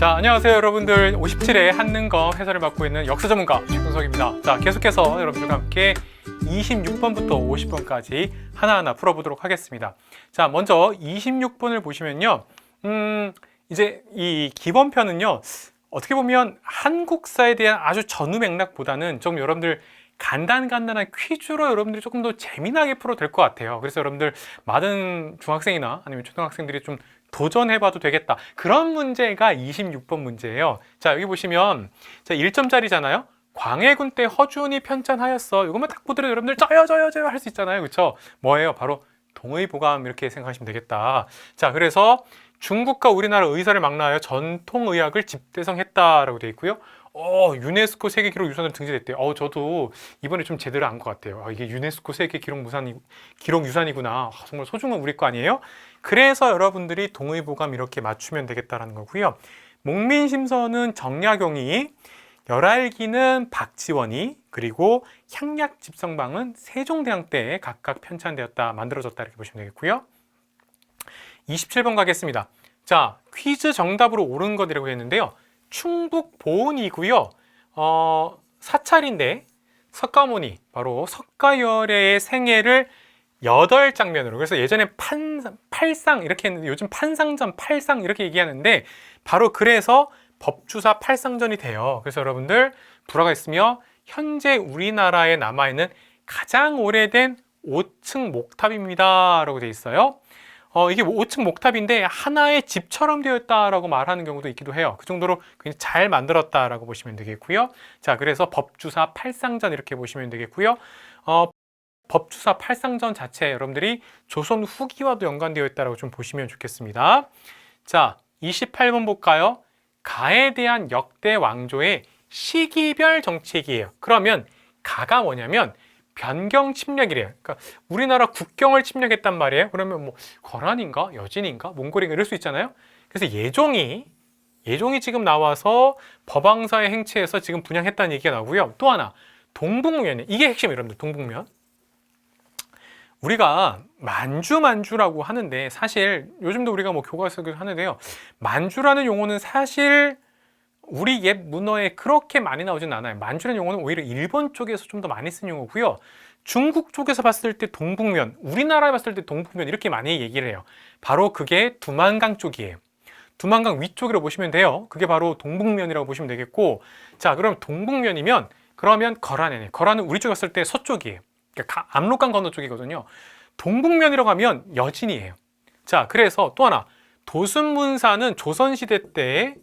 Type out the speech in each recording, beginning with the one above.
자, 안녕하세요 여러분들. 57회 한능검 해설을 맡고 있는 역사 전문가 최근석입니다. 자, 계속해서 여러분들과 함께 26번부터 50번까지 하나하나 풀어보도록 하겠습니다. 자, 먼저 26번을 보시면요, 이제 이 기본편은요, 어떻게 보면 한국사에 대한 아주 전후 맥락보다는 좀 여러분들 간단한 퀴즈로 여러분들이 조금 더 재미나게 풀어도 될 것 같아요. 그래서 여러분들 많은 중학생이나 아니면 초등학생들이 좀 도전해봐도 되겠다, 그런 문제가 26번 문제예요. 자, 여기 보시면 자, 1점짜리잖아요. 광해군 때 허준이 편찬하였어. 이것만 딱 보더라도 여러분들 저요 할 수 있잖아요. 그렇죠? 뭐예요? 바로 동의보감, 이렇게 생각하시면 되겠다. 자, 그래서 중국과 우리나라 의사를 망라하여 전통의학을 집대성했다라고 되어 있고요. 유네스코 세계기록유산으로 등재됐대요. 저도 이번에 좀 제대로 안 것 같아요. 이게 유네스코 세계기록유산이구나. 정말 소중한 우리 거 아니에요? 그래서 여러분들이 동의보감 이렇게 맞추면 되겠다라는 거고요. 목민심서는 정약용이, 열알기는 박지원이, 그리고 향약집성방은 세종대왕 때 각각 편찬되었다, 만들어졌다, 이렇게 보시면 되겠고요. 27번 가겠습니다. 자, 퀴즈 정답으로 옳은 것이라고 했는데요. 충북 보은이고요. 사찰인데 석가모니, 바로 석가열애의 생애를 8장면으로, 그래서 예전에 팔상 이렇게 했는데 요즘 판상전, 팔상 이렇게 얘기하는데, 바로 그래서 법주사 팔상전이 돼요. 그래서 여러분들 불화가 있으며 현재 우리나라에 남아있는 가장 오래된 5층 목탑입니다 라고 되어 있어요. 이게 5층 목탑인데 하나의 집처럼 되어 있다라고 말하는 경우도 있기도 해요. 그 정도로 굉장히 잘 만들었다라고 보시면 되겠고요. 자, 그래서 법주사 팔상전 이렇게 보시면 되겠고요. 법주사 팔상전 자체 여러분들이 조선 후기와도 연관되어 있다라고 좀 보시면 좋겠습니다. 자, 28번 볼까요? 가에 대한 역대 왕조의 시기별 정책이에요. 그러면 가가 뭐냐면 변경 침략이래요. 그러니까 우리나라 국경을 침략했단 말이에요. 그러면 뭐 거란인가, 여진인가, 몽골인가 이럴 수 있잖아요. 그래서 예종이 지금 나와서 법왕사의 행치에서 지금 분양했다는 얘기가 나오고요. 또 하나, 동북면이, 이게 핵심, 여러분들. 동북면, 우리가 만주라고 하는데, 사실 요즘도 우리가 뭐 교과서를 하는데요, 만주라는 용어는 사실 우리 옛 문어에 그렇게 많이 나오진 않아요. 만주라는 용어는 오히려 일본 쪽에서 좀 더 많이 쓴 용어고요. 중국 쪽에서 봤을 때 동북면, 우리나라에 봤을 때 동북면, 이렇게 많이 얘기를 해요. 바로 그게 두만강 쪽이에요. 두만강 위쪽이라고 보시면 돼요. 그게 바로 동북면이라고 보시면 되겠고, 자, 그럼 동북면이면 그러면 거란이네. 거란은 우리 쪽에 봤을 때 서쪽이에요. 그러니까 압록강 건너 쪽이거든요. 동북면이라고 하면 여진이에요. 자, 그래서 또 하나, 도순문사는 조선시대 때의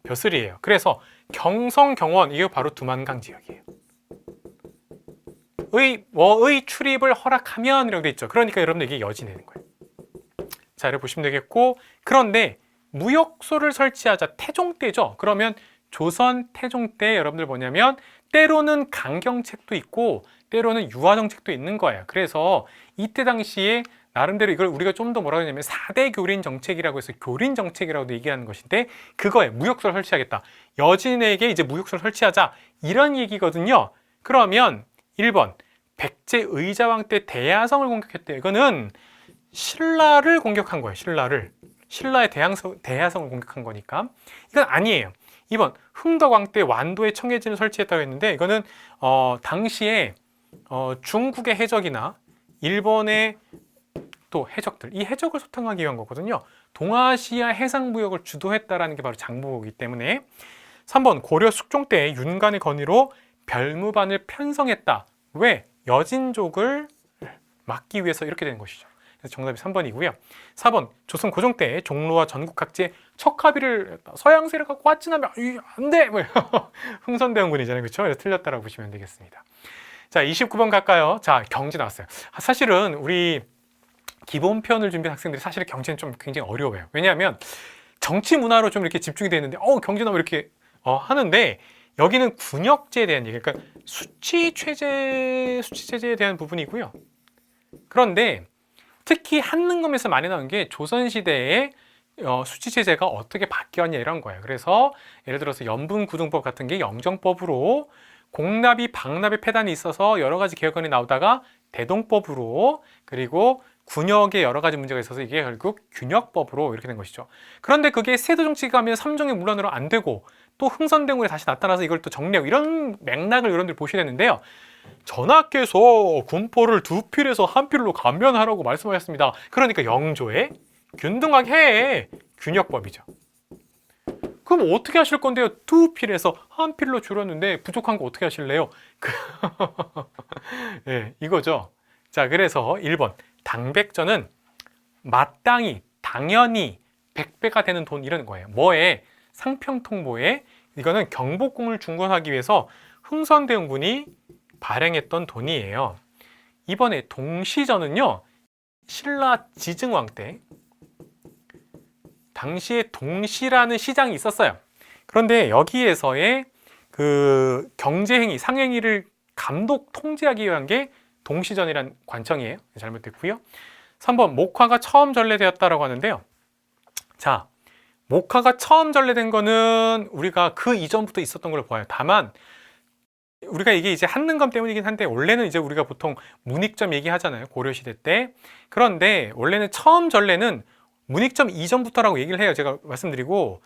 벼슬이에요. 그래서 경성, 경원, 이게 바로 두만강 지역이에요. 의 출입을 허락하면 이라고 돼 있죠. 그러니까 여러분들 이게 여진이 되는 거예요. 자, 이렇게 보시면 되겠고, 그런데 무역소를 설치하자, 태종 때죠. 그러면 조선 태종 때 여러분들 뭐냐면 때로는 강경책도 있고 때로는 유화정책도 있는 거예요. 그래서 이때 당시에 나름대로 이걸 우리가 좀 더 뭐라고 하냐면 4대 교린 정책이라고 해서 교린 정책이라고도 얘기하는 것인데, 그거에 무역소를 설치하겠다, 여진에게 이제 무역소를 설치하자, 이런 얘기거든요. 그러면 1번, 백제 의자왕 때 대야성을 공격했대요. 이거는 신라를 공격한 거예요. 신라의 대야성을 공격한 거니까 이건 아니에요. 2번, 흥덕왕 때 완도에 청해진을 설치했다고 했는데, 이거는 당시에 중국의 해적이나 일본의 또 해적들, 이 해적을 소탕하기 위한 거거든요. 동아시아 해상무역을 주도했다라는 게 바로 장보고이기 때문에. 3번, 고려 숙종 때 윤관의 건의로 별무반을 편성했다. 왜? 여진족을 막기 위해서 이렇게 된 것이죠. 그래서 정답이 3번이고요. 4번, 조선 고종 때 종로와 전국 각지에 척합의를 했다. 서양 세력 갖고 화친하면 안 돼! 흥선대원군이잖아요. 그렇죠? 그래서 틀렸다라고 보시면 되겠습니다. 자, 29번 갈까요? 자, 경제 나왔어요. 사실은 우리 기본편을 준비한 학생들이 사실 경제는 좀 굉장히 어려워요. 왜냐하면 정치 문화로 좀 이렇게 집중이 되는데 경제 나오면 이렇게 하는데, 여기는 군역제에 대한 얘기, 그러니까 수치체제에 대한 부분이고요. 그런데 특히 한능검에서 많이 나온 게 조선시대에 수치체제가 어떻게 바뀌었냐, 이런 거예요. 그래서 예를 들어서 연분구등법 같은 게 영정법으로, 공납이 방납의 폐단이 있어서 여러 가지 개혁안이 나오다가 대동법으로, 그리고 군역에 여러 가지 문제가 있어서 이게 결국 균역법으로 이렇게 된 것이죠. 그런데 그게 세도정치가 하면 삼종의 문란으로 안 되고 또 흥선대원군에 다시 나타나서 이걸 또 정리하고 이런 맥락을 여러분들 보셔야 되는데요. 전하께서 군포를 두 필에서 한 필로 감면하라고 말씀하셨습니다. 그러니까 영조에 균등하게 해. 균역법이죠. 그럼 어떻게 하실 건데요? 두 필에서 한 필로 줄였는데 부족한 거 어떻게 하실래요? 네, 이거죠. 자, 그래서 1번 당백전은 마땅히 당연히 100배가 되는 돈 이런 거예요. 뭐에? 상평통보에. 이거는 경복궁을 중건하기 위해서 흥선대원군이 발행했던 돈이에요. 이번에 동시전은요, 신라 지증왕 때 당시에 동시라는 시장이 있었어요. 그런데 여기에서의 그 경제행위, 상행위를 감독 통제하기 위한 게 동시전이란 관청이에요. 잘못됐고요. 3번 목화가 처음 전래되었다라고 하는데요. 자, 목화가 처음 전래된 거는 우리가 그 이전부터 있었던 걸로 보아요. 다만 우리가 이게 이제 한능검 때문이긴 한데 원래는 이제 우리가 보통 문익점 얘기하잖아요. 고려시대 때. 그런데 원래는 처음 전래는 문익점 이전부터라고 얘기를 해요. 제가 말씀드리고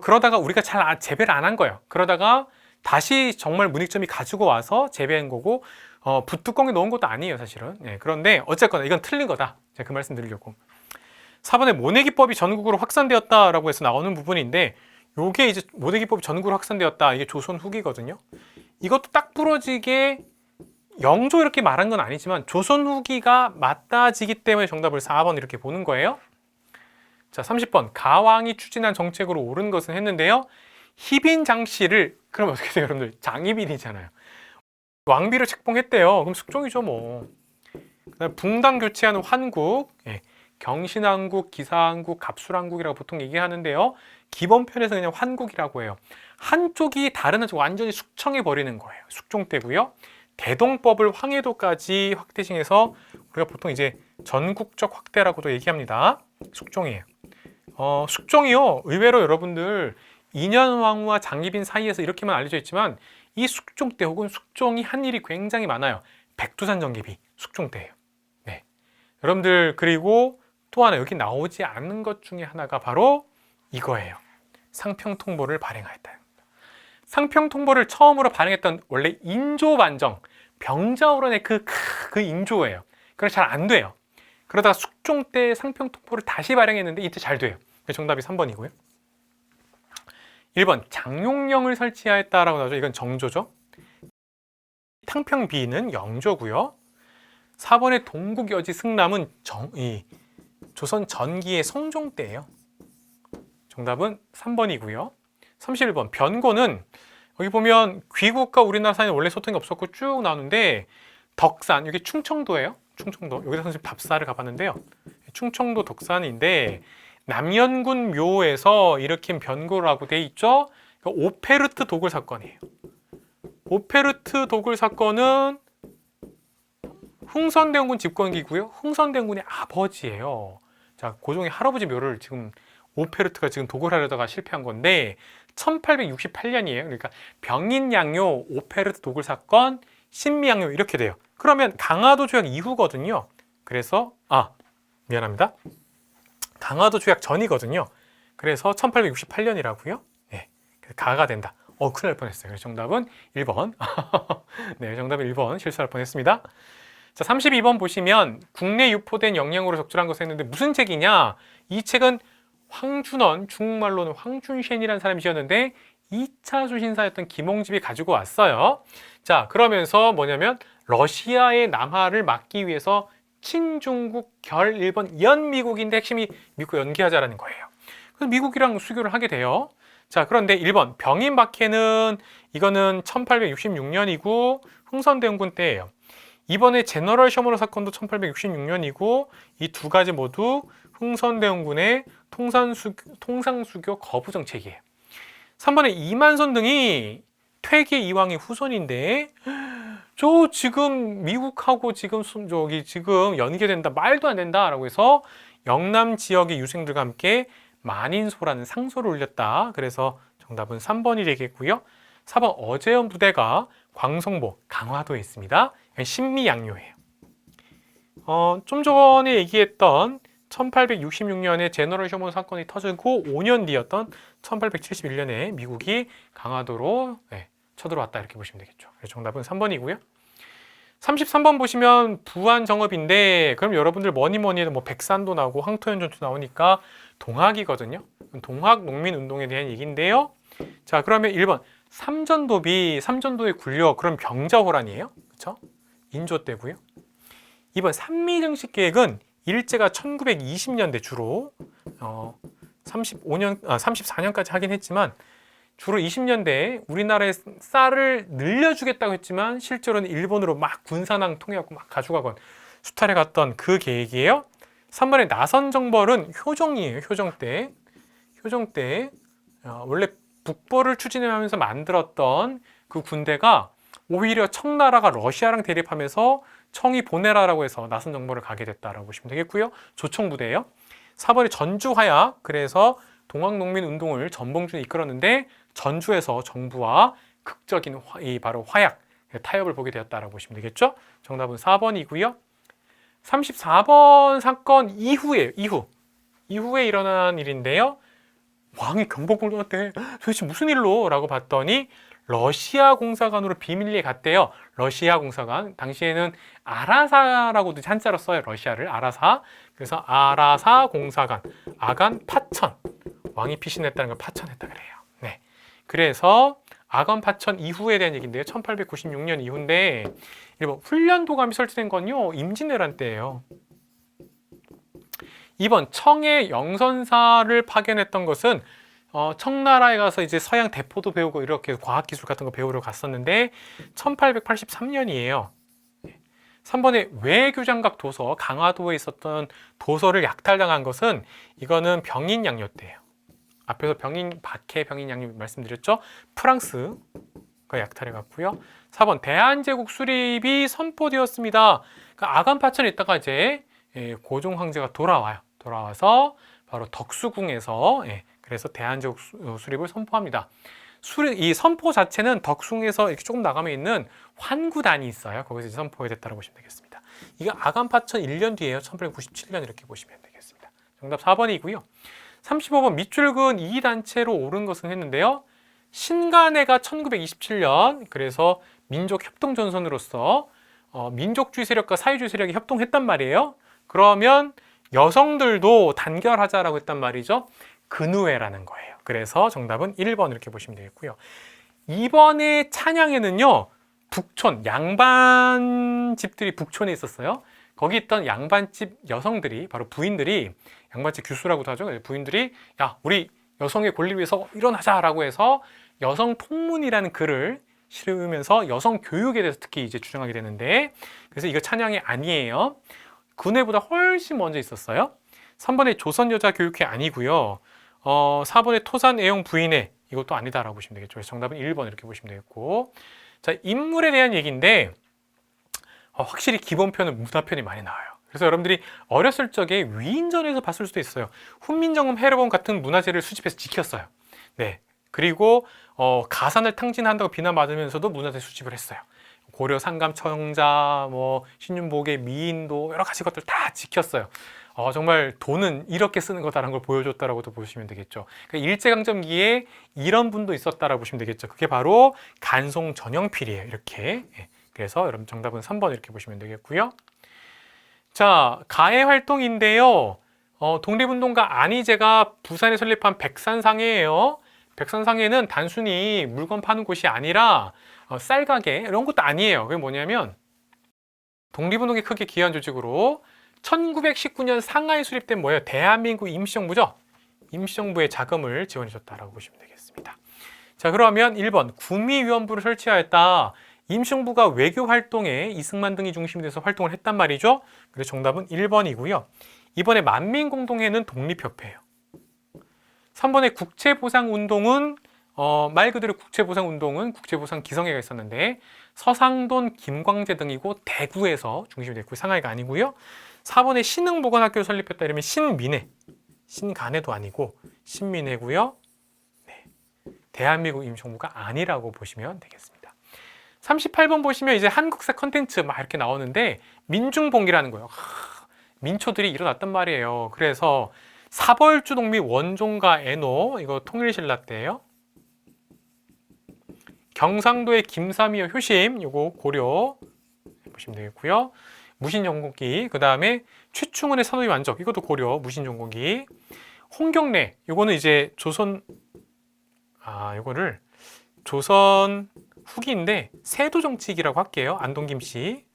그러다가 우리가 잘 재배를 안 한 거예요. 그러다가 다시 정말 문익점이 가지고 와서 재배한 거고 붓뚜껑에 넣은 것도 아니에요, 사실은. 네, 그런데 어쨌거나 이건 틀린 거다. 제가 그 말씀 드리려고. 4번에 모내기법이 전국으로 확산되었다라고 해서 나오는 부분인데 요게 이제 모내기법이 전국으로 확산되었다. 이게 조선 후기거든요. 이것도 딱 부러지게 영조 이렇게 말한 건 아니지만 조선 후기가 맞다지기 때문에 정답을 4번 이렇게 보는 거예요. 자, 30번 가왕이 추진한 정책으로 옳은 것은 했는데요. 희빈 장씨를 그럼 어떻게 돼요, 여러분들? 장희빈이잖아요. 왕비를 책봉했대요. 그럼 숙종이죠, 뭐. 그다음에 붕당 교체하는 환국, 경신왕국, 기사왕국, 갑술왕국이라고 보통 얘기하는데요. 기본편에서 그냥 환국이라고 해요. 한쪽이 다른 한쪽 완전히 숙청해 버리는 거예요. 숙종 때고요. 대동법을 황해도까지 확대시해서 우리가 보통 이제 전국적 확대라고도 얘기합니다. 숙종이에요. 숙종이요. 의외로 여러분들 인현왕후와 장희빈 사이에서 이렇게만 알려져 있지만 이 숙종 때 혹은 숙종이 한 일이 굉장히 많아요. 백두산 전개비 숙종 때예요. 네. 여러분들 그리고 또 하나 여기 나오지 않는 것 중에 하나가 바로 이거예요. 상평통보를 발행하였다. 상평통보를 처음으로 발행했던 원래 인조반정 병자호란의 그 인조예요. 그래서 잘 안 돼요. 그러다가 숙종 때 상평통보를 다시 발행했는데 이때 잘 돼요. 정답이 3번이고요. 1번 장용령을 설치하였다라고 나오죠. 이건 정조죠. 탕평비는 영조고요. 4번의 동국여지 승남은 조선 전기의 성종 때예요. 정답은 3번이고요. 31번 변고는 여기 보면 귀국과 우리나라 사이에 원래 소통이 없었고 쭉 나오는데 덕산, 여기 충청도예요. 충청도. 여기서 선생님 답사를 가봤는데요. 충청도 덕산인데 남연군 묘에서 일으킨 변고라고 돼 있죠. 오페르트 도굴 사건이에요. 오페르트 도굴 사건은 흥선대원군 집권기고요. 흥선대원군의 아버지예요. 자, 고종의 할아버지 묘를 지금 오페르트가 지금 도굴하려다가 실패한 건데 1868년이에요. 그러니까 병인양요, 오페르트 도굴 사건, 신미양요 이렇게 돼요. 그러면 강화도 조약 이후거든요. 그래서 미안합니다. 강화도 조약 전이거든요. 그래서 1868년이라고요. 네, 가가 된다. 큰일 날 뻔했어요. 그래서 정답은 1번. 네, 정답은 1번 실수할 뻔했습니다. 자, 32번 보시면 국내 유포된 영양으로 적절한 것을 했는데 무슨 책이냐? 이 책은 황준원, 중국말로는 황준셴이라는 사람이 지었는데 2차 수신사였던 김홍집이 가지고 왔어요. 자, 그러면서 뭐냐면 러시아의 남하를 막기 위해서 친중국 결 일본 연미국인데 핵심이 미국 연기하자라는 거예요. 그래서 미국이랑 수교를 하게 돼요. 자, 그런데 1번 병인박해는 이거는 1866년이고 흥선대원군 때예요. 이번에 제너럴 셔머너 사건도 1866년이고 이 두 가지 모두 흥선대원군의 통상수교 거부 정책이에요. 3번에 이만선 등이 퇴계 이왕의 후손인데 저 지금 미국하고 지금 연계된다 말도 안 된다라고 해서 영남 지역의 유생들과 함께 만인소라는 상소를 올렸다. 그래서 정답은 3번이 되겠고요. 4번 어제연 부대가 광성보 강화도에 있습니다. 신미양요예요. 좀 전에 얘기했던 1866년에 제너럴 쇼먼 사건이 터지고 5년 뒤였던 1871년에 미국이 강화도로 쳐들어왔다 이렇게 보시면 되겠죠. 그래서 정답은 3번이고요. 33번 보시면 부안정읍인데 그럼 여러분들 뭐니 해도 뭐 백산도 나오고 황토현 전투 나오니까 동학이거든요. 동학 농민운동에 대한 얘기인데요. 자, 그러면 1번 삼전도의 굴려 그럼 병자호란이에요. 그렇죠? 인조 때고요. 2번 산미정식계획은 일제가 1920년대 주로 34년까지 하긴 했지만 주로 20년대에 우리나라의 쌀을 늘려주겠다고 했지만 실제로는 일본으로 막 군산항 통해갖고 막 가져가건 수탈해 갔던 그 계획이에요. 3번의 나선정벌은 효정이에요. 효정 때 원래 북벌을 추진하면서 만들었던 그 군대가 오히려 청나라가 러시아랑 대립하면서 청이 보내라라고 해서 나선정벌을 가게 됐다라고 보시면 되겠고요. 조청부대예요. 4번의 전주화약, 그래서 동학농민운동을 전봉준이 이끌었는데 전주에서 정부와 극적인 바로 화약, 타협을 보게 되었다라고 보시면 되겠죠. 정답은 4번이고요. 34번 사건 이후에 일어난 일인데요. 왕이 경복궁한테 도대체 무슨 일로? 라고 봤더니 러시아 공사관으로 비밀리에 갔대요. 러시아 공사관. 당시에는 아라사라고도 한자로 써요. 러시아를 아라사. 그래서 아라사 공사관. 아간 파천. 왕이 피신했다는 걸 파천했다 그래요. 네. 그래서 아간 파천 이후에 대한 얘기인데요. 1896년 이후인데 1번 훈련도감이 설치된 건요. 임진왜란 때예요. 2번 청의 영선사를 파견했던 것은 청나라에 가서 이제 서양 대포도 배우고 이렇게 과학기술 같은 거 배우러 갔었는데 1883년이에요. 3번에 외교장각 도서, 강화도에 있었던 도서를 약탈당한 것은 이거는 병인양요 때예요. 앞에서 박해 병인양요 말씀드렸죠. 프랑스가 약탈해 갔고요. 4번 대한제국 수립이 선포되었습니다. 그러니까 아간파천에 있다가 이제 고종 황제가 돌아와서 바로 덕수궁에서 그래서 대한제국 수립을 선포합니다. 이 선포 자체는 덕숭에서 이렇게 조금 나가면 있는 환구단이 있어요. 거기서 이제 선포가 됐다고 보시면 되겠습니다. 이거 아간파천 1년 뒤에요. 1897년 이렇게 보시면 되겠습니다. 정답 4번이고요. 35번 밑줄근 2단체로 옳은 것은 했는데요. 신간회가 1927년 그래서 민족협동전선으로서 민족주의 세력과 사회주의 세력이 협동했단 말이에요. 그러면 여성들도 단결하자라고 했단 말이죠. 근우회라는 거예요. 그래서 정답은 1번 이렇게 보시면 되겠고요. 이번에 찬양에는요. 북촌, 양반집들이 북촌에 있었어요. 거기 있던 양반집 여성들이 바로 부인들이 양반집 규수라고도 하죠. 부인들이 야 우리 여성의 권리 위해서 일어나자라고 해서 여성 통문이라는 글을 실으면서 여성 교육에 대해서 특히 이제 주장하게 되는데 그래서 이거 찬양이 아니에요. 근회보다 훨씬 먼저 있었어요. 3번에 조선여자교육회 아니고요. 4번에 토산애용 부인회 이것도 아니다라고 보시면 되겠죠. 그래서 정답은 1번 이렇게 보시면 되겠고 자 인물에 대한 얘기인데 확실히 기본편은 문화편이 많이 나와요. 그래서 여러분들이 어렸을 적에 위인전에서 봤을 수도 있어요. 훈민정음 해로범 같은 문화재를 수집해서 지켰어요. 네. 그리고 가산을 탕진한다고 비난받으면서도 문화재 수집을 했어요. 고려 상감청자, 신윤복의 미인도 여러 가지 것들 다 지켰어요. 정말 돈은 이렇게 쓰는 거다라는 걸 보여줬다라고도 보시면 되겠죠. 그러니까 일제강점기에 이런 분도 있었다라고 보시면 되겠죠. 그게 바로 간송 전영필이에요. 이렇게. 그래서 여러분 정답은 3번 이렇게 보시면 되겠고요. 자, 가해 활동인데요. 독립운동가 안희재가 부산에 설립한 백산상해예요. 백산상해는 단순히 물건 파는 곳이 아니라 쌀가게 이런 것도 아니에요. 그게 뭐냐면 독립운동에 크게 기여한 조직으로 1919년 상하이 수립된 뭐예요? 대한민국 임시정부죠? 임시정부의 자금을 지원해줬다라고 보시면 되겠습니다. 자, 그러면 1번 구미위원부를 설치하였다. 임시정부가 외교 활동에 이승만 등이 중심이 돼서 활동을 했단 말이죠. 그래서 정답은 1번이고요. 이번에 만민공동회는 독립협회예요. 3번의 국채보상운동은 말 그대로 국채보상운동은 국채보상기성회가 있었는데 서상돈, 김광재 등이고 대구에서 중심이 됐고 상하이가 아니고요. 4번에 신흥보건학교를 설립했다 이러면 신민회, 신간회도 아니고 신민회고요. 네. 대한민국 임시정부가 아니라고 보시면 되겠습니다. 38번 보시면 이제 한국사 컨텐츠 막 이렇게 나오는데 민중봉기라는 거예요. 민초들이 일어났단 말이에요. 그래서 사벌주동 및 원종과 애노 이거 통일신라 때예요. 경상도의 김삼이어 효심 요거 고려 보시면 되겠고요. 무신전공기 그 다음에 최충원의 선의 완적 이것도 고려 무신전공기. 홍경래 요거는 이제 조선 요거를 조선 후기인데 세도정치기라고 할게요. 안동김씨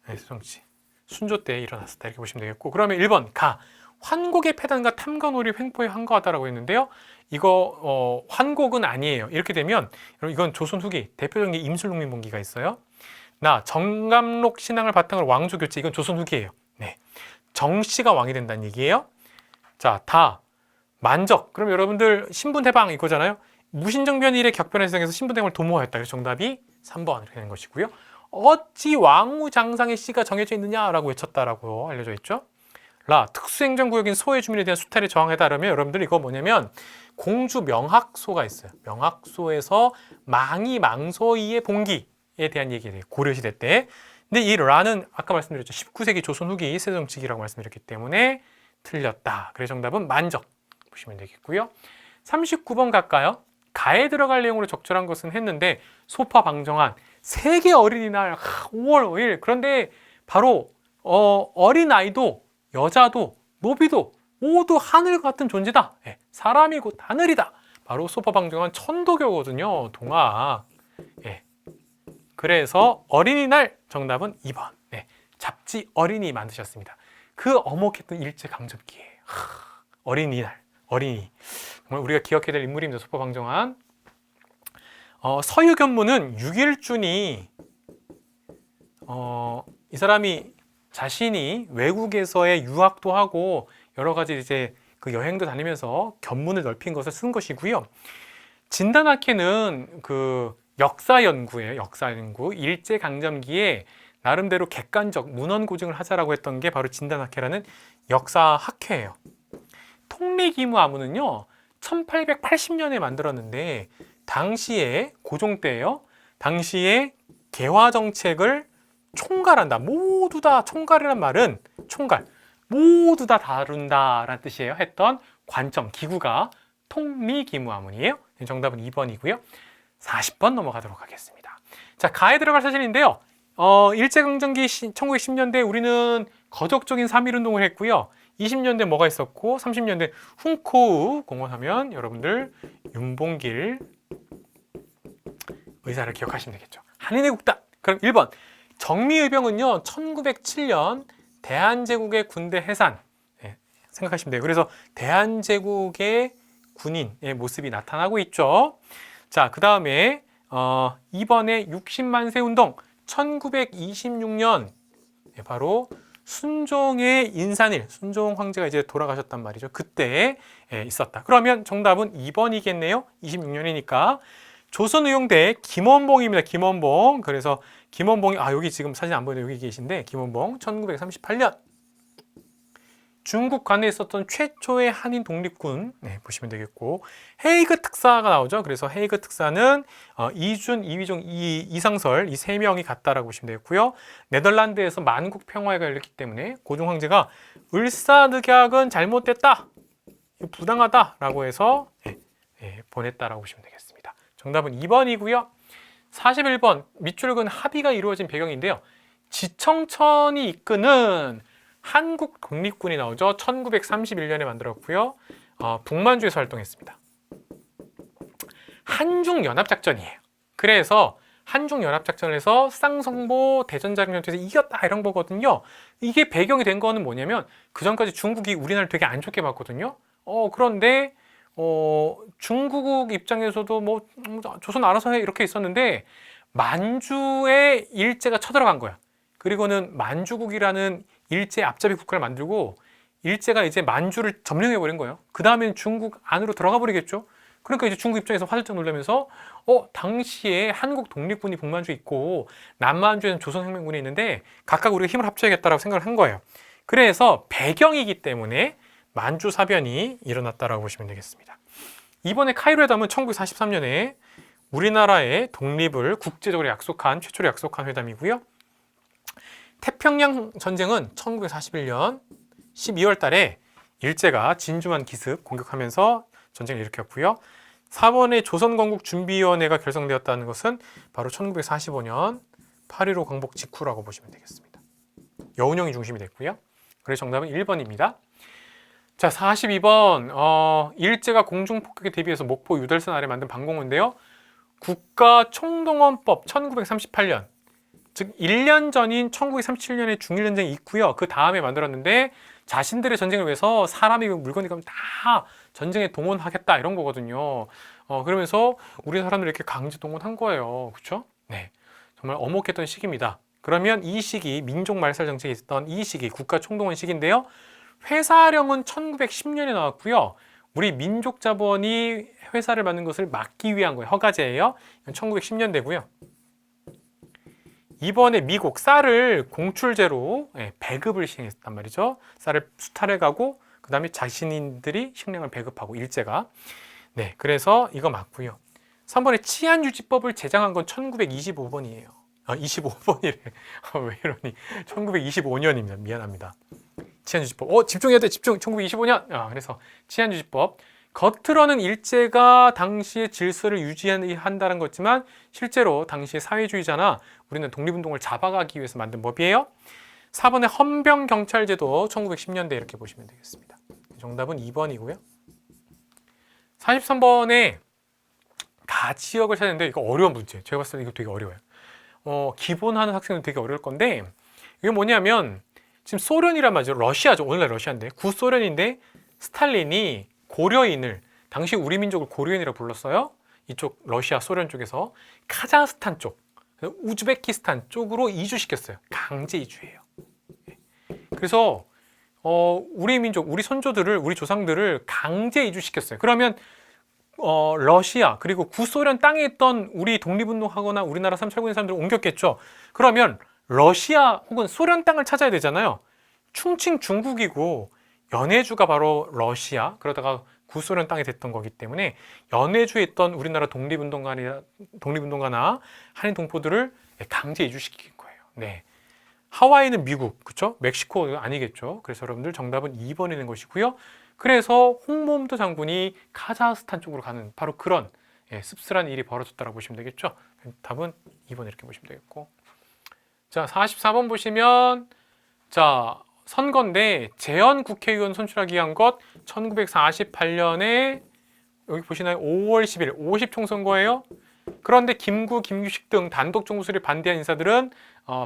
네, 세도정치 순조 때 일어났었다 이렇게 보시면 되겠고 그러면 1번 가 환곡의 패단과 탐관오리 횡포에 한거하다라고 했는데요. 이거 환곡은 아니에요. 이렇게 되면 이건 조선 후기 대표적인 게 임술농민봉기가 있어요. 나 정감록 신앙을 바탕으로 왕조 교체 이건 조선 후기예요. 네, 정씨가 왕이 된다는 얘기예요. 자, 다 만적 그럼 여러분들 신분해방 이거잖아요. 무신정변일의 격변의 세상에서 신분대왕을 도모하였다. 그래서 정답이 3번 이렇게 되는 것이고요. 어찌 왕후장상의 씨가 정해져 있느냐라고 외쳤다라고 알려져 있죠. 라 특수행정구역인 소의 주민에 대한 수탈에 저항하다 그러면 여러분들 이거 뭐냐면 공주 명학소가 있어요. 명학소에서 망이 망소이의 봉기에 대한 얘기예요. 고려시대 때. 근데 이 라는 아까 말씀드렸죠. 19세기 조선 후기 세도정치기라고 말씀드렸기 때문에 틀렸다. 그래서 정답은 만적 보시면 되겠고요. 39번 갈까요? 가에 들어갈 내용으로 적절한 것은 했는데 소파 방정한 세계 어린이날 5월 5일 그런데 바로 어린아이도 여자도 노비도 모두 하늘 같은 존재다. 네, 사람이 곧 하늘이다. 바로 소파 방정한 천도교거든요. 동화. 네. 그래서 어린이날 정답은 2번. 네, 잡지 어린이 만드셨습니다. 그 어목했던 일제강점기에 어린이날 어린이 정말 우리가 기억해야 될 인물입니다. 소파 방정한. 서유견무는 6일준이 이 사람이 자신이 외국에서의 유학도 하고 여러 가지 이제 그 여행도 다니면서 견문을 넓힌 것을 쓴 것이고요. 진단학회는 그 역사 연구예요. 역사 연구. 일제 강점기에 나름대로 객관적 문헌 고증을 하자라고 했던 게 바로 진단학회라는 역사 학회예요. 통리기무아무는요. 1880년에 만들었는데 당시에 고종 때예요. 당시에 개화 정책을 총괄한다. 모두 다 총괄이란 말은 총괄 모두 다 다룬다라는 뜻이에요. 했던 관점 기구가 통리기무아문이에요. 정답은 2번이고요. 40번 넘어가도록 하겠습니다. 자, 가에 들어갈 사진인데요. 일제강점기 1910년대 우리는 거적적인 3.1운동을 했고요. 20년대 뭐가 있었고 30년대 훈코우 공원하면 여러분들 윤봉길 의사를 기억하시면 되겠죠. 한인의 국다. 그럼 1번 정미의병은요 1907년 대한제국의 군대 해산 네, 생각하시면 돼요. 그래서 대한제국의 군인의 모습이 나타나고 있죠. 자, 그 다음에 2번에 60만세 운동 1926년 네, 바로 순종의 인산일 순종 황제가 이제 돌아가셨단 말이죠. 그때 있었다. 그러면 정답은 2번이겠네요. 26년이니까 조선의용대 김원봉입니다. 김원봉. 그래서 김원봉이 여기 지금 사진 안 보이는데 여기 계신데 김원봉 1938년 중국 관내에 있었던 최초의 한인 독립군 네, 보시면 되겠고 헤이그 특사가 나오죠. 그래서 헤이그 특사는 이준, 이휘종, 이상설 이 세 명이 갔다라고 보시면 되겠고요. 네덜란드에서 만국 평화회가 열렸기 때문에 고종 황제가 을사늑약은 잘못됐다, 부당하다라고 해서 보냈다라고 보시면 되겠습니다. 정답은 2번이고요. 41번 밑줄근 합의가 이루어진 배경인데요. 지청천이 이끄는 한국 독립군이 나오죠. 1931년에 만들었고요. 북만주에서 활동했습니다. 한중연합작전이에요. 그래서 한중연합작전에서 쌍성보 대전자룡전투에서 이겼다 이런 거거든요. 이게 배경이 된 거는 뭐냐면 그 전까지 중국이 우리나라를 되게 안 좋게 봤거든요. 그런데 중국 입장에서도 뭐 조선 알아서 해 이렇게 있었는데 만주에 일제가 쳐들어간 거야. 그리고는 만주국이라는 일제 앞잡이 국가를 만들고 일제가 이제 만주를 점령해 버린 거예요. 그 다음엔 중국 안으로 들어가 버리겠죠. 그러니까 이제 중국 입장에서 화들짝 놀라면서 당시에 한국 독립군이 북만주에 있고 남만주에는 조선혁명군이 있는데 각각 우리가 힘을 합쳐야겠다라고 생각을 한 거예요. 그래서 배경이기 때문에 만주 사변이 일어났다라고 보시면 되겠습니다. 이번에 카이로에 담은 1943년에 우리나라의 독립을 국제적으로 최초로 약속한 회담이고요. 태평양 전쟁은 1941년 12월 달에 일제가 진주만 기습 공격하면서 전쟁을 일으켰고요. 4번의 조선건국준비위원회가 결성되었다는 것은 바로 1945년 8.15 광복 직후라고 보시면 되겠습니다. 여운형이 중심이 됐고요. 그래서 정답은 1번입니다. 자, 42번. 일제가 공중폭격에 대비해서 목포 유달선 아래 만든 방공호인데요. 국가총동원법 1938년, 즉 1년 전인 1937년에 중일전쟁이 있고요. 그 다음에 만들었는데 자신들의 전쟁을 위해서 사람이고 물건이 가면 다 전쟁에 동원하겠다 이런 거거든요. 그러면서 우리 사람들 이렇게 강제 동원한 거예요. 그렇죠? 네, 정말 엄혹했던 시기입니다. 그러면 이 시기, 민족 말살 정책이 있었던 이 시기, 국가 총동원 시기인데요. 회사령은 1910년에 나왔고요. 우리 민족자본이 회사를 만든 것을 막기 위한 거예요. 허가제예요. 1910년대고요. 이번에 미국 쌀을 공출제로 배급을 시행했단 말이죠. 쌀을 수탈해 가고 그 다음에 자신들이 식량을 배급하고 일제가. 네, 그래서 이거 맞고요. 3번에 치안유지법을 제정한 건 1925번이에요. 25번이래. 왜 이러니? 1925년입니다. 미안합니다. 치안유지법. 집중해야 돼. 집중. 1925년. 그래서 치안유지법. 겉으로는 일제가 당시의 질서를 유지한다는 거지만 실제로 당시의 사회주의자나 우리는 독립운동을 잡아가기 위해서 만든 법이에요. 4번의 헌병경찰제도 1910년대 이렇게 보시면 되겠습니다. 정답은 2번이고요. 43번에 가지역을 찾는데 이거 어려운 문제. 제가 봤을 때 이거 되게 어려워요. 기본하는 학생은 되게 어려울 건데 이게 뭐냐면 지금 소련이란 말이죠. 러시아죠. 오늘날 러시아인데 구소련인데 스탈린이 고려인을 당시 우리 민족을 고려인이라고 불렀어요. 이쪽 러시아 소련 쪽에서 카자흐스탄 쪽, 우즈베키스탄 쪽으로 이주시켰어요. 강제 이주예요. 그래서 우리 민족, 우리 선조들을, 우리 조상들을 강제 이주시켰어요. 그러면 러시아 그리고 구소련 땅에 있던 우리 독립운동하거나 우리나라 살고 있는 사람들을 옮겼겠죠. 그러면 러시아 혹은 소련 땅을 찾아야 되잖아요. 충칭 중국이고 연해주가 바로 러시아, 그러다가 구소련 땅이 됐던 거기 때문에 연해주에 있던 우리나라 독립운동가나 한인 동포들을 강제 이주시킨 거예요. 네. 하와이는 미국, 그렇죠? 멕시코 아니겠죠? 그래서 여러분들 정답은 2번이 된 것이고요. 그래서 홍범도 장군이 카자흐스탄 쪽으로 가는 바로 그런 씁쓸한 일이 벌어졌다고 보시면 되겠죠? 답은 2번 이렇게 보시면 되겠고. 자, 44번 보시면 선거인데 재헌 국회의원 선출하기 위한 것 1948년에 여기 보시나요? 5월 10일 50총선거예요. 그런데 김구, 김규식 등 단독 정부수립 반대한 인사들은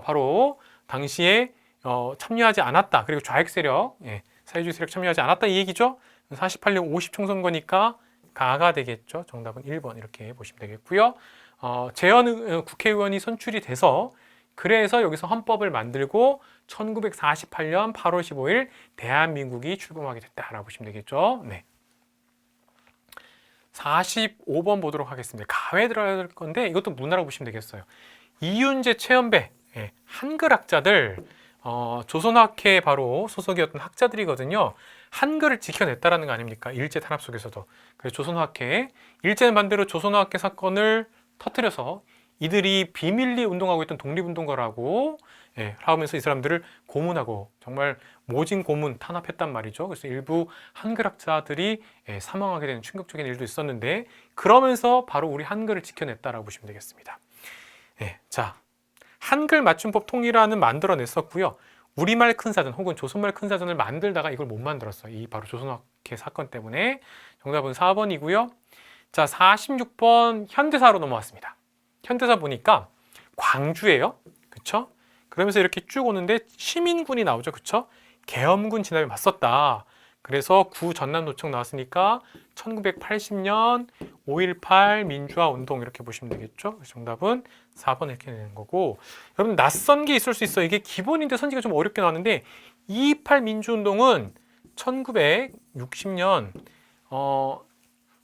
바로 당시에 참여하지 않았다. 그리고 좌익 세력, 사회주의 세력 참여하지 않았다 이 얘기죠. 48년 50총선거니까 가가 되겠죠. 정답은 1번 이렇게 보시면 되겠고요. 재헌 국회의원이 선출이 돼서 그래서 여기서 헌법을 만들고 1948년 8월 15일 대한민국이 출범하게 됐다라고 보시면 되겠죠. 네. 45번 보도록 하겠습니다. 가외 들어갈 건데 이것도 문화라고 보시면 되겠어요. 이윤재, 최연배 한글 학자들 조선학회 바로 소속이었던 학자들이거든요. 한글을 지켜냈다라는 거 아닙니까? 일제 탄압 속에서도. 그래서 조선학회 일제는 반대로 조선학회 사건을 터뜨려서 이들이 비밀리 운동하고 있던 독립운동가라고 하면서 이 사람들을 고문하고 정말 모진 고문 탄압했단 말이죠. 그래서 일부 한글학자들이 사망하게 되는 충격적인 일도 있었는데 그러면서 바로 우리 한글을 지켜냈다라고 보시면 되겠습니다. 자, 한글 맞춤법 통일안은 만들어냈었고요. 우리말 큰사전 혹은 조선말 큰사전을 만들다가 이걸 못 만들었어요. 이 바로 조선학회 사건 때문에. 정답은 4번이고요. 자, 46번 현대사로 넘어왔습니다. 현대사 보니까 광주예요. 그쵸? 그러면서 이렇게 쭉 오는데 시민군이 나오죠. 그쵸? 계엄군 진압에 맞섰다. 그래서 구 전남도청 나왔으니까 1980년 5.18 민주화 운동 이렇게 보시면 되겠죠. 정답은 4번 이렇게 되는 거고, 여러분 낯선 게 있을 수 있어요. 이게 기본인데 선지가 좀 어렵게 나왔는데 2.28 민주운동은 1960년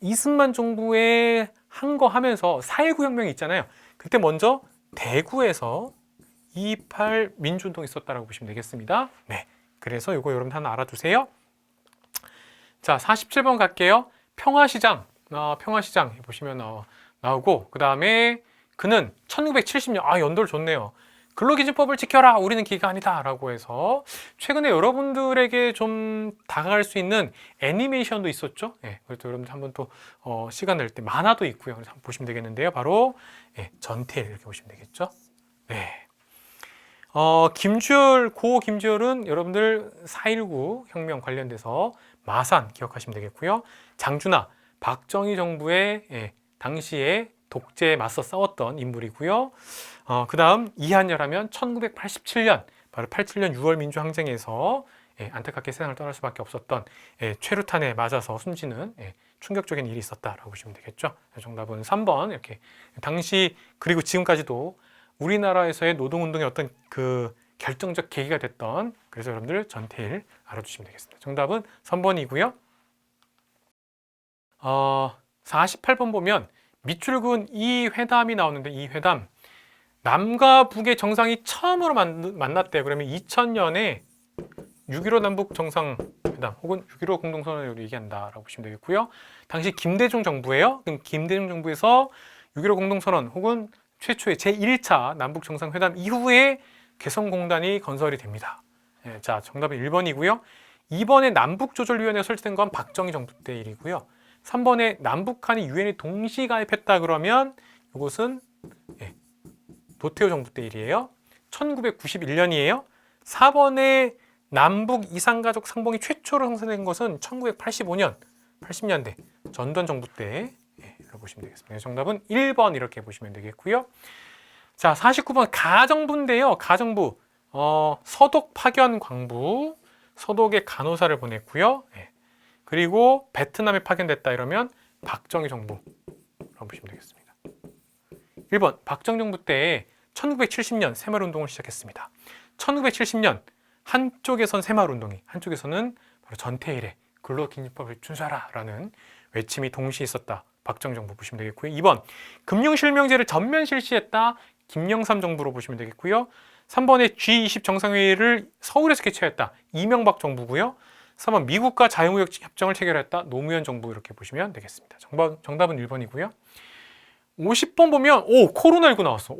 이승만 정부의 한 거 하면서 4.19 혁명이 있잖아요. 그때 먼저 대구에서 2.28 민주운동이 있었다라고 보시면 되겠습니다. 네, 그래서 이거 여러분 하나 알아두세요. 자, 47번 갈게요. 평화시장. 평화시장 보시면 나오고, 그 다음에 그는 1970년, 연도를 좋네요. 근로기준법을 지켜라, 우리는 기계가 아니다 라고 해서 최근에 여러분들에게 좀 다가갈 수 있는 애니메이션도 있었죠. 그래서 여러분들 한번 또 시간 낼 때 만화도 있고요. 그래서 한번 보시면 되겠는데요. 바로 전태일 이렇게 보시면 되겠죠. 네. 고 김주열은 여러분들 4.19 혁명 관련돼서 마산 기억하시면 되겠고요. 장준하, 박정희 정부의 당시에 독재에 맞서 싸웠던 인물이고요. 그 다음 이한열 하면 1987년, 바로 87년 6월 민주항쟁에서 안타깝게 세상을 떠날 수밖에 없었던 최루탄에 맞아서 숨지는 충격적인 일이 있었다라고 보시면 되겠죠. 정답은 3번 이렇게 당시 그리고 지금까지도 우리나라에서의 노동운동의 어떤 그 결정적 계기가 됐던, 그래서 여러분들 전태일 알아두시면 되겠습니다. 정답은 3번이고요. 48번 보면 밑줄근 이 회담이 나오는데, 이 회담 남과 북의 정상이 처음으로 만났대요. 그러면 2000년에 6.15 남북 정상회담 혹은 6.15 공동선언을 얘기한다라고 보시면 되겠고요. 당시 김대중 정부예요. 그럼 김대중 정부에서 6.15 공동선언 혹은 최초의 제1차 남북 정상회담 이후에 개성공단이 건설이 됩니다. 자, 정답은 1번이고요. 2번에 남북조절위원회가 설치된 건 박정희 정부 때 일이고요. 3번에 남북한이 유엔에 동시 가입했다 그러면 이것은 노태우 정부 때 일이에요. 1991년이에요. 4번에 남북 이산가족 상봉이 최초로 형성된 것은 1985년, 80년대 전두환 정부 때 이렇게 보시면 되겠습니다. 정답은 1번 이렇게 보시면 되겠고요. 자, 49번 가정부인데요. 가정부 서독 파견 광부, 서독에 간호사를 보냈고요. 그리고 베트남에 파견됐다 이러면 박정희 정부라고 보시면 되겠습니다. 1번 박정희 정부 때 1970년 새마을운동을 시작했습니다. 1970년 한쪽에선 새마을운동이, 한쪽에서는 바로 전태일의 근로기준법을 준수하라 라는 외침이 동시에 있었다. 박정희 정부 보시면 되겠고요. 2번 금융실명제를 전면 실시했다. 김영삼 정부로 보시면 되겠고요. 3번에 G20 정상회의를 서울에서 개최했다. 이명박 정부고요. 3번 미국과 자유무역 협정을 체결했다. 노무현 정부 이렇게 보시면 되겠습니다. 정답은 1번이고요. 50번 보면 코로나19 나왔어.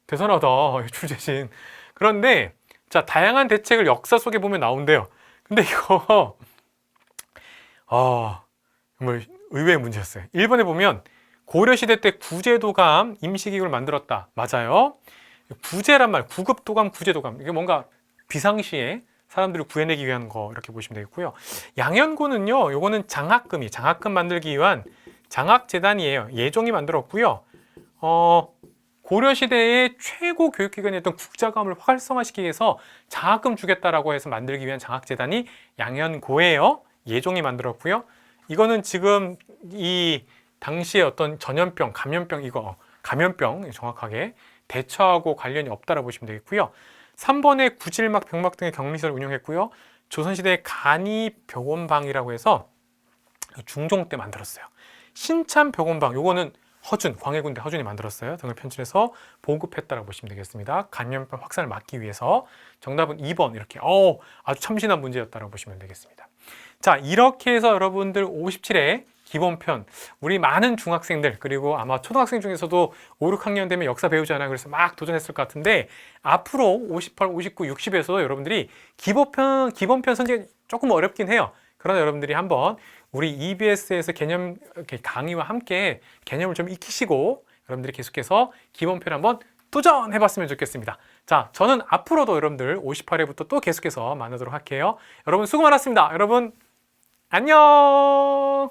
대단하다. 출제진. 그런데 자, 다양한 대책을 역사 속에 보면 나온대요. 근데 이거 정말 의외의 문제였어요. 1번에 보면 고려시대 때 구제도감 임시기구를 만들었다. 맞아요. 구제란 말, 구급도감, 구제도감. 이게 뭔가 비상시에 사람들을 구해내기 위한 거 이렇게 보시면 되겠고요. 양연고는요, 요거는 장학금 만들기 위한 장학재단이에요. 예종이 만들었고요. 고려시대의 최고 교육기관이었던 국자감을 활성화시키기 위해서 장학금 주겠다라고 해서 만들기 위한 장학재단이 양연고예요. 예종이 만들었고요. 이거는 지금 이 당시에 어떤 전염병, 감염병 정확하게 대처하고 관련이 없다라고 보시면 되겠고요. 3번에 구질막, 병막 등의 격리시설 운영했고요. 조선시대 간이병원방이라고 해서 중종 때 만들었어요. 신참병원방, 요거는 광해군대 허준이 만들었어요. 등을 편출해서 보급했다라고 보시면 되겠습니다. 감염병 확산을 막기 위해서. 정답은 2번 이렇게 아주 참신한 문제였다라고 보시면 되겠습니다. 자, 이렇게 해서 여러분들 57회 기본편, 우리 많은 중학생들 그리고 아마 초등학생 중에서도 5, 6학년 되면 역사 배우잖아요. 그래서 막 도전했을 것 같은데 앞으로 58, 59, 60에서 여러분들이 기본편 선택이 조금 어렵긴 해요. 그러나 여러분들이 한번 우리 EBS에서 개념 강의와 함께 개념을 좀 익히시고 여러분들이 계속해서 기본편 한번 도전해봤으면 좋겠습니다. 자, 저는 앞으로도 여러분들 58회부터 또 계속해서 만나도록 할게요. 여러분 수고 많았습니다. 여러분 안녕.